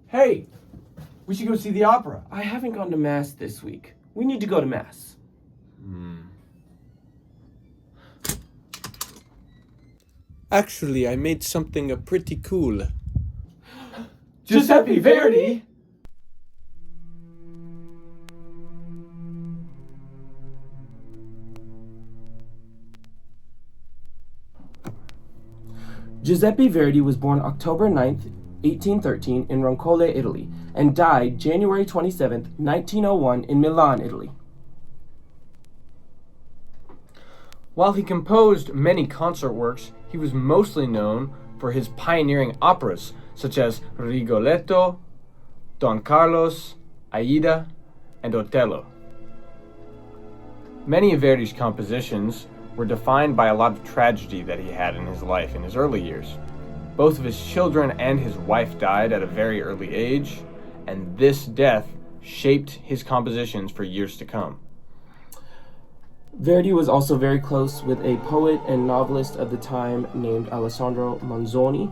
Hey, we should go see the opera. I haven't gone to Mass this week. We need to go to Mass. Actually, I made something pretty cool. Giuseppe Verdi? Giuseppe Verdi was born October 9th, 1813 in Roncole, Italy, and died January 27th, 1901 in Milan, Italy. While he composed many concert works, he was mostly known for his pioneering operas such as Rigoletto, Don Carlos, Aida, and Otello. Many of Verdi's compositions were defined by a lot of tragedy that he had in his life in his early years. Both of his children and his wife died at a very early age, and this death shaped his compositions for years to come. Verdi was also very close with a poet and novelist of the time named Alessandro Manzoni.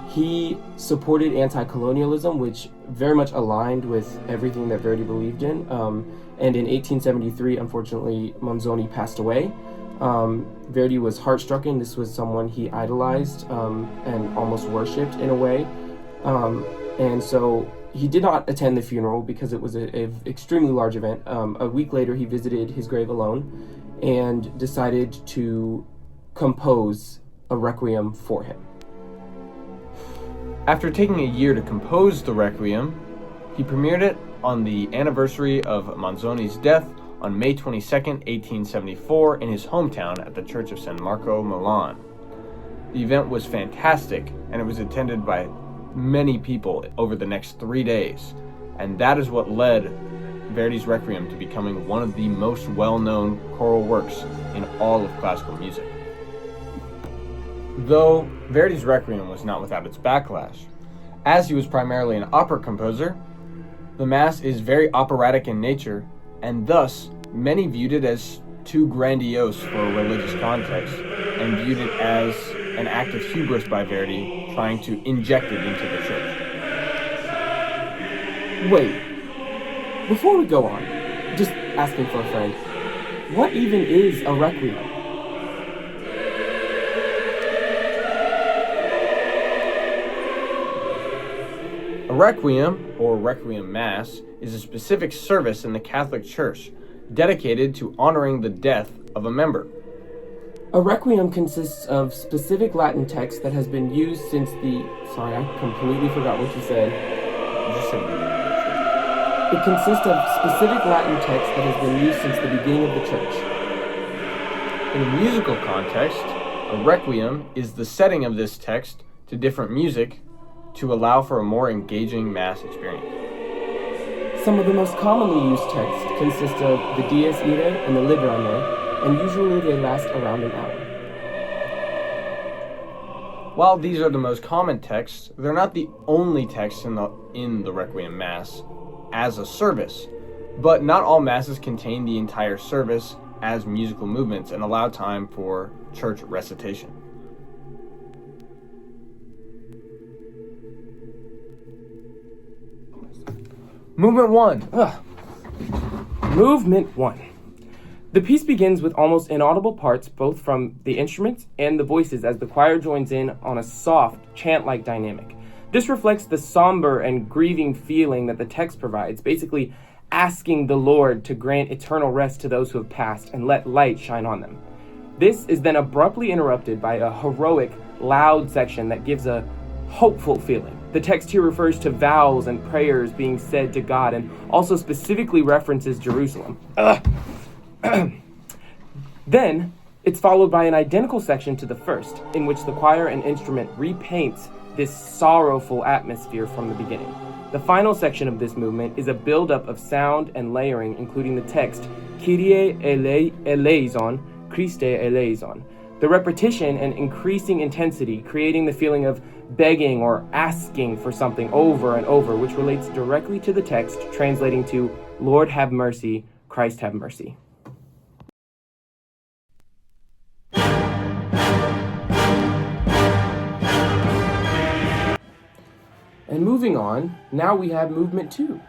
He supported anti-colonialism, which very much aligned with everything that Verdi believed in. And in 1873, unfortunately, Manzoni passed away. Verdi was heartstricken. This was someone he idolized and almost worshipped in a way. And so he did not attend the funeral because it was an extremely large event. A week later, he visited his grave alone and decided to compose a requiem for him. After taking a year to compose the Requiem, he premiered it on the anniversary of Manzoni's death on May 22nd, 1874, in his hometown at the Church of San Marco, Milan. The event was fantastic, and it was attended by many people over the next 3 days, and that is what led Verdi's Requiem to becoming one of the most well-known choral works in all of classical music. Though Verdi's Requiem was not without its backlash. As he was primarily an opera composer, the Mass is very operatic in nature, and thus many viewed it as too grandiose for a religious context, and viewed it as an act of hubris by Verdi trying to inject it into the church. Wait, before we go on, just asking for a friend, what even is a requiem? A requiem, or requiem mass, is a specific service in the Catholic Church dedicated to honoring the death of a member. A requiem consists of specific Latin text that has been used since the... Sorry, I completely forgot what you said. It consists of specific Latin text that has been used since the beginning of the Church. In a musical context, a requiem is the setting of this text to different music to allow for a more engaging Mass experience. Some of the most commonly used texts consist of the Dies Irae and the Libera, and usually they last around an hour. While these are the most common texts, they're not the only texts in the Requiem Mass as a service, but not all Masses contain the entire service as musical movements and allow time for church recitation. Movement 1. Movement 1. The piece begins with almost inaudible parts both from the instruments and the voices as the choir joins in on a soft, chant-like dynamic. This reflects the somber and grieving feeling that the text provides, basically asking the Lord to grant eternal rest to those who have passed and let light shine on them. This is then abruptly interrupted by a heroic, loud section that gives a hopeful feeling. The text here refers to vows and prayers being said to God and also specifically references Jerusalem. Then, it's followed by an identical section to the first, in which the choir and instrument repaints this sorrowful atmosphere from the beginning. The final section of this movement is a buildup of sound and layering, including the text, Kyrie eleison, Christe eleison. The repetition and increasing intensity, creating the feeling of begging or asking for something over and over, which relates directly to the text, translating to, Lord have mercy, Christ have mercy. And moving on, now we have movement 2.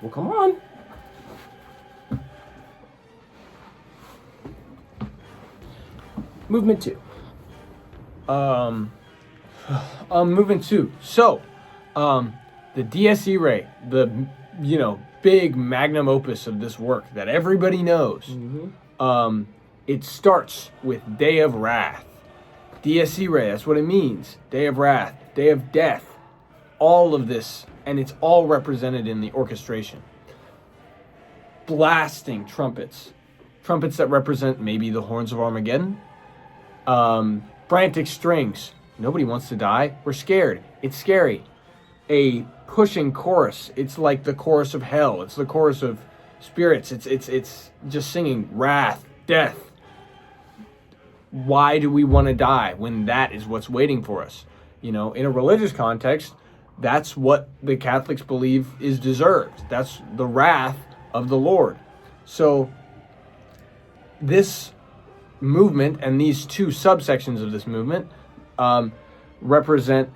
Well, come on. Movement 2. Movement 2. So, the Dies Irae, the, big magnum opus of this work that everybody knows, it starts with Day of Wrath. Dies Irae, that's what it means. Day of Wrath, Day of Death, all of this, and it's all represented in the orchestration. Blasting trumpets that represent maybe the horns of Armageddon. Frantic strings. Nobody wants to die. We're scared. It's scary. A pushing chorus. It's like the chorus of hell. It's the chorus of spirits. It's just singing wrath, death. Why do we want to die when that is what's waiting for us? In a religious context, that's what the Catholics believe is deserved. That's the wrath of the Lord. So this movement and these 2 subsections of this movement represent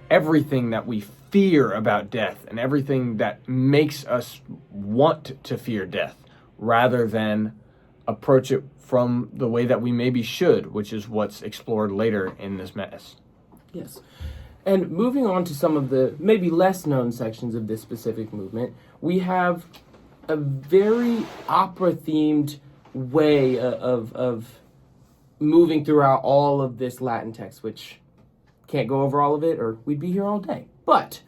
everything that we fear about death and everything that makes us want to fear death rather than approach it from the way that we maybe should, which is what's explored later in this mass. Yes. And moving on to some of the maybe less known sections of this specific movement, we have a very opera-themed way of moving throughout all of this Latin text, which can't go over all of it or we'd be here all day. But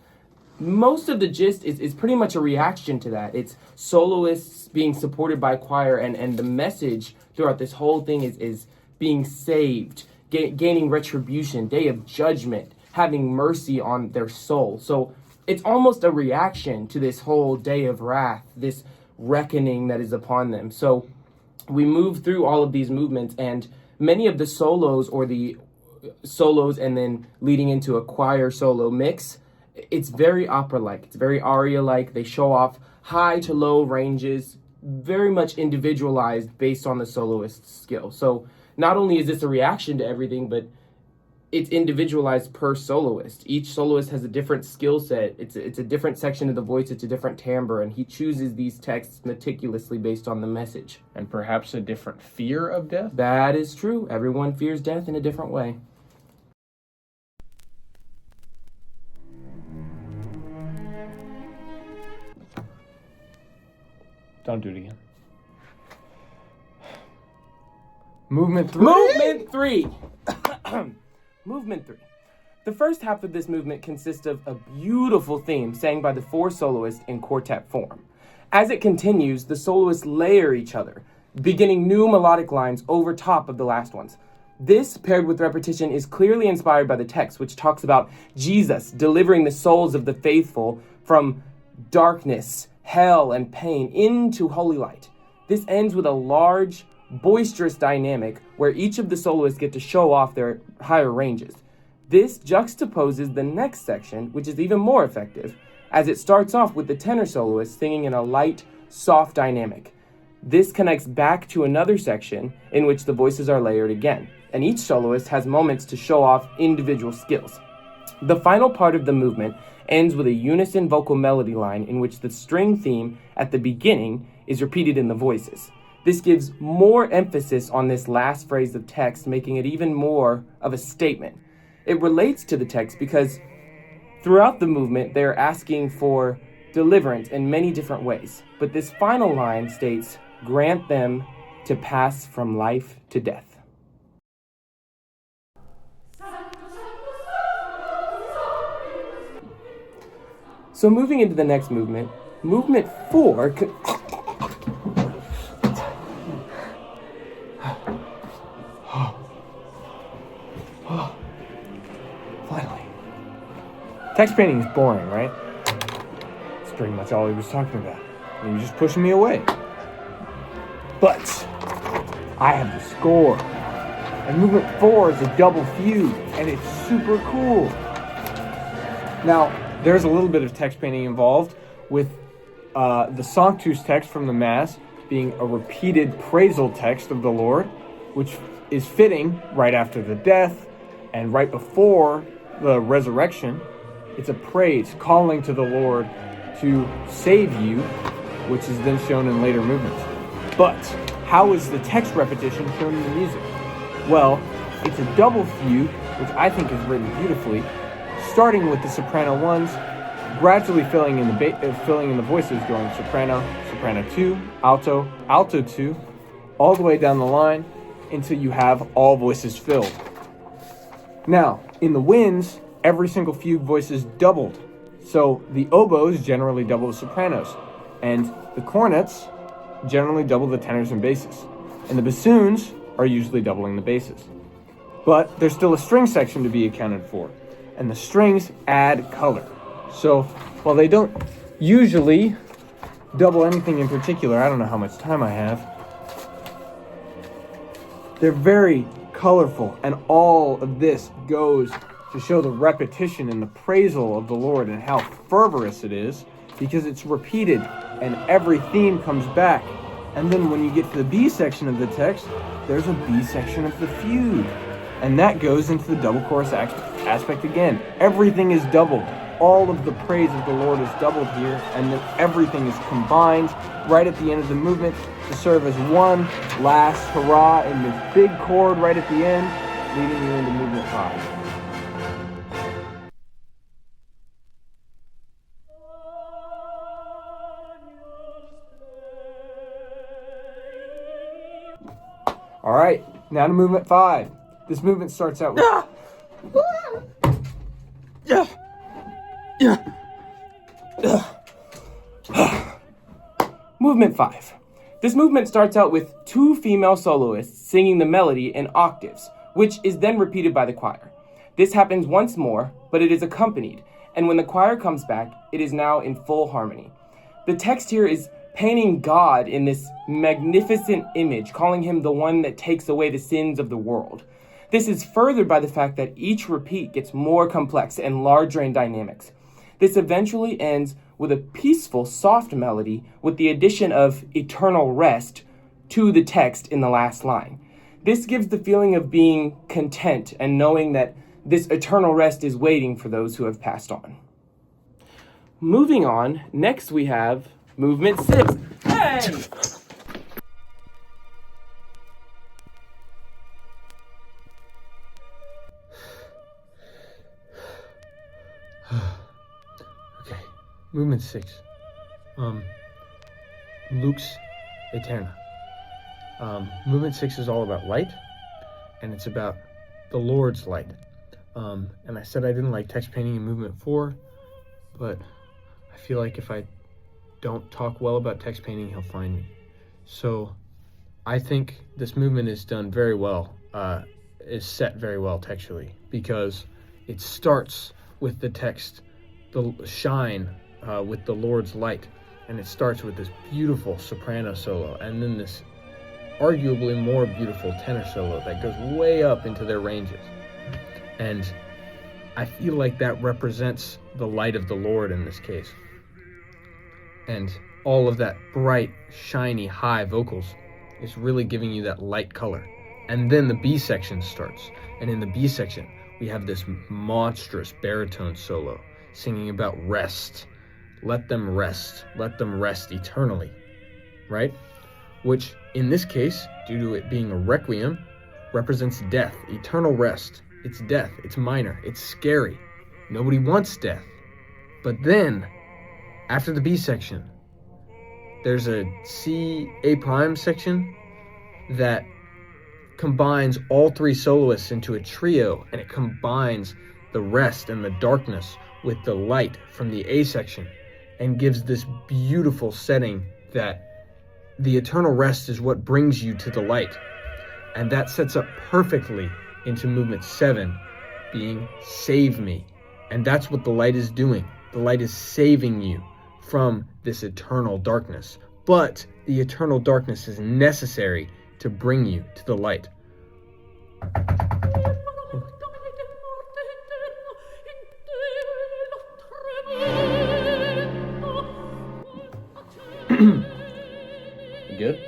most of the gist is pretty much a reaction to that. It's soloists being supported by choir, and the message throughout this whole thing is being saved, gaining retribution, day of judgment, having mercy on their soul. So it's almost a reaction to this whole day of wrath, this reckoning that is upon them. So we move through all of these movements, and many of the solos or the solos and then leading into a choir solo mix, it's very opera-like. It's very aria-like. They show off high to low ranges, very much individualized based on the soloist's skill. So not only is this a reaction to everything, but it's individualized per soloist. Each soloist has a different skill set. It's a different section of the voice. It's a different timbre, and he chooses these texts meticulously based on the message. And perhaps a different fear of death? That is true. Everyone fears death in a different way. Don't do it again. Movement 3. Movement 3. Movement 3. The first half of this movement consists of a beautiful theme sang by the 4 soloists in quartet form. As it continues, the soloists layer each other, beginning new melodic lines over top of the last ones. This, paired with repetition, is clearly inspired by the text, which talks about Jesus delivering the souls of the faithful from darkness, hell, and pain into holy light. This ends with a large, boisterous dynamic where each of the soloists get to show off their higher ranges. This juxtaposes the next section, which is even more effective, as it starts off with the tenor soloist singing in a light, soft dynamic. This connects back to another section in which the voices are layered again, and each soloist has moments to show off individual skills. The final part of the movement ends with a unison vocal melody line in which the string theme at the beginning is repeated in the voices. This gives more emphasis on this last phrase of text, making it even more of a statement. It relates to the text because throughout the movement, they're asking for deliverance in many different ways. But this final line states, "Grant them to pass from life to death." So moving into the next movement, movement 4... Finally. Text painting is boring, right? That's pretty much all he was talking about. He was just pushing me away. But I have the score. And movement 4 is a double fugue, and it's super cool. Now, there's a little bit of text painting involved with the Sanctus text from the Mass being a repeated praisal text of the Lord, which is fitting right after the death and right before the resurrection It's a praise, calling to the Lord to save you, which is then shown in later movements. But how is the text repetition shown in the music? Well, it's a double fugue, which I think is written beautifully, starting with the soprano ones, gradually filling in the voices, going soprano, soprano 2, alto, alto 2, all the way down the line until you have all voices filled. Now, in the winds, every single fugue voice is doubled. So the oboes generally double the sopranos, and the cornets generally double the tenors and basses, and the bassoons are usually doubling the basses. But there's still a string section to be accounted for, and the strings add color. So while they don't usually double anything in particular, I don't know how much time I have, they're very colorful, and all of this goes to show the repetition and the praisal of the Lord and how fervorous it is, because it's repeated and every theme comes back. And then when you get to the B section of the text, there's a B section of the fugue, and that goes into the double chorus aspect again. Everything is doubled. All of the praise of the Lord is doubled here, and then everything is combined right at the end of the movement to serve as one last hurrah in this big chord right at the end, leading you into movement 5. All right, now to movement 5. This movement starts out with... Movement 5. This movement starts out with 2 female soloists singing the melody in octaves, which is then repeated by the choir. This happens once more, but it is accompanied, and when the choir comes back, it is now in full harmony. The text here is painting God in this magnificent image, calling him the one that takes away the sins of the world. This is furthered by the fact that each repeat gets more complex and larger in dynamics. This eventually ends with a peaceful, soft melody with the addition of eternal rest to the text in the last line. This gives the feeling of being content and knowing that this eternal rest is waiting for those who have passed on. Moving on, next we have movement 6. Hey! Okay, movement 6. Lux Aeterna. Movement 6 is all about light, and it's about the Lord's light. And I said I didn't like text painting in movement 4, but I feel like if I don't talk well about text painting, he'll find me. So I think this movement is done very well, is set very well textually, because it starts with the text, the shine with the Lord's light, and it starts with this beautiful soprano solo, and then this arguably more beautiful tenor solo that goes way up into their ranges. And I feel like that represents the light of the Lord in this case. And all of that bright, shiny, high vocals is really giving you that light color. And then the B section starts. And in the B section, we have this monstrous baritone solo singing about rest. Let them rest eternally, right? Which, in this case, due to it being a requiem, represents death, eternal rest. It's death, it's minor, it's scary. Nobody wants death. But then, after the B section, there's a A prime section that combines all 3 soloists into a trio, and it combines the rest and the darkness with the light from the A section, and gives this beautiful setting that the eternal rest is what brings you to the light. And that sets up perfectly into movement 7, being save me. And that's what the light is doing. The light is saving you from this eternal darkness. But the eternal darkness is necessary to bring you to the light. Good?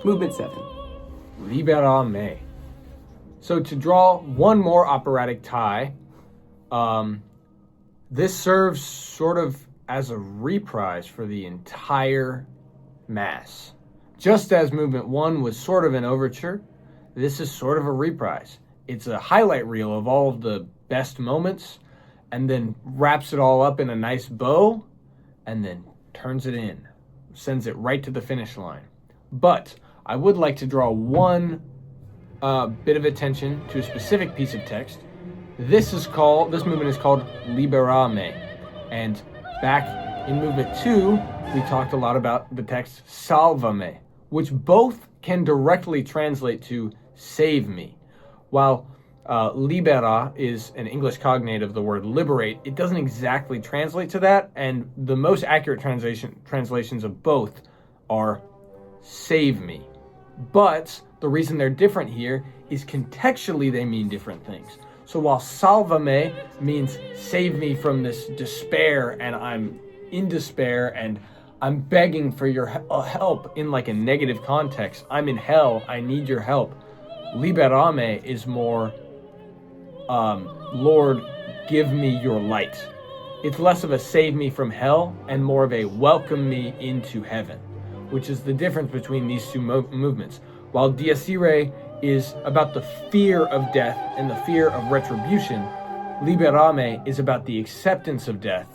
Movement 7. Libera me. So to draw one more operatic tie, this serves sort of as a reprise for the entire Mass. Just as Movement 1 was sort of an overture, this is sort of a reprise. It's a highlight reel of all of the best moments, and then wraps it all up in a nice bow, and then turns it in, sends it right to the finish line. But I would like to draw one bit of attention to a specific piece of text. This movement is called Liberame, and back in Movement 2, we talked a lot about the text Salvame, which both can directly translate to save me. While libera is an English cognate of the word liberate, it doesn't exactly translate to that, and the most accurate translations of both are save me. But the reason they're different here is contextually they mean different things. So while salvame means save me from this despair, and I'm in despair and I'm begging for your help in like a negative context, I'm in hell, I need your help. Liberame is more, Lord, give me your light. It's less of a save me from hell and more of a welcome me into heaven, which is the difference between these two movements. While Dies Irae is about the fear of death and the fear of retribution, Liberame is about the acceptance of death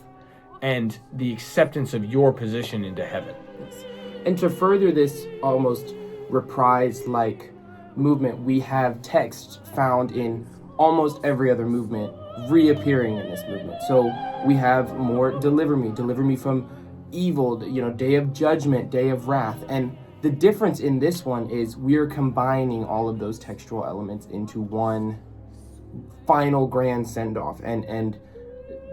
and the acceptance of your position into heaven. Yes. And to further this almost reprise-like movement, we have text found in almost every other movement reappearing in this movement. So we have more deliver me from evil, day of judgment, day of wrath. And the difference in this one is we're combining all of those textual elements into one final grand send-off, and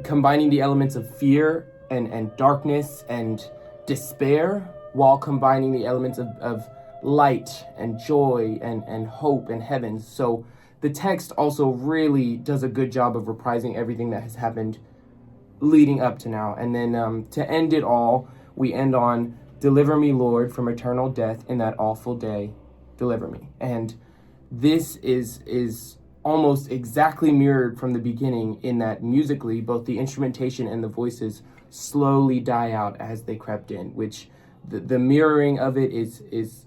combining the elements of fear and darkness and despair while combining the elements of light and joy and hope and heaven. So the text also really does a good job of reprising everything that has happened leading up to now. And then to end it all, we end on, deliver me, Lord, from eternal death in that awful day, deliver me. And this is almost exactly mirrored from the beginning in that musically, both the instrumentation and the voices slowly die out as they crept in, which the mirroring of it is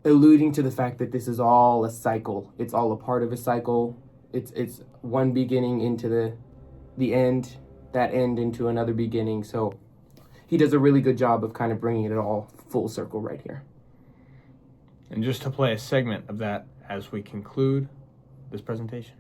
alluding to the fact that this is all a cycle. It's all a part of a cycle. It's one beginning into the end, that end into another beginning. So he does a really good job of kind of bringing it all full circle right here. And just to play a segment of that as we conclude this presentation.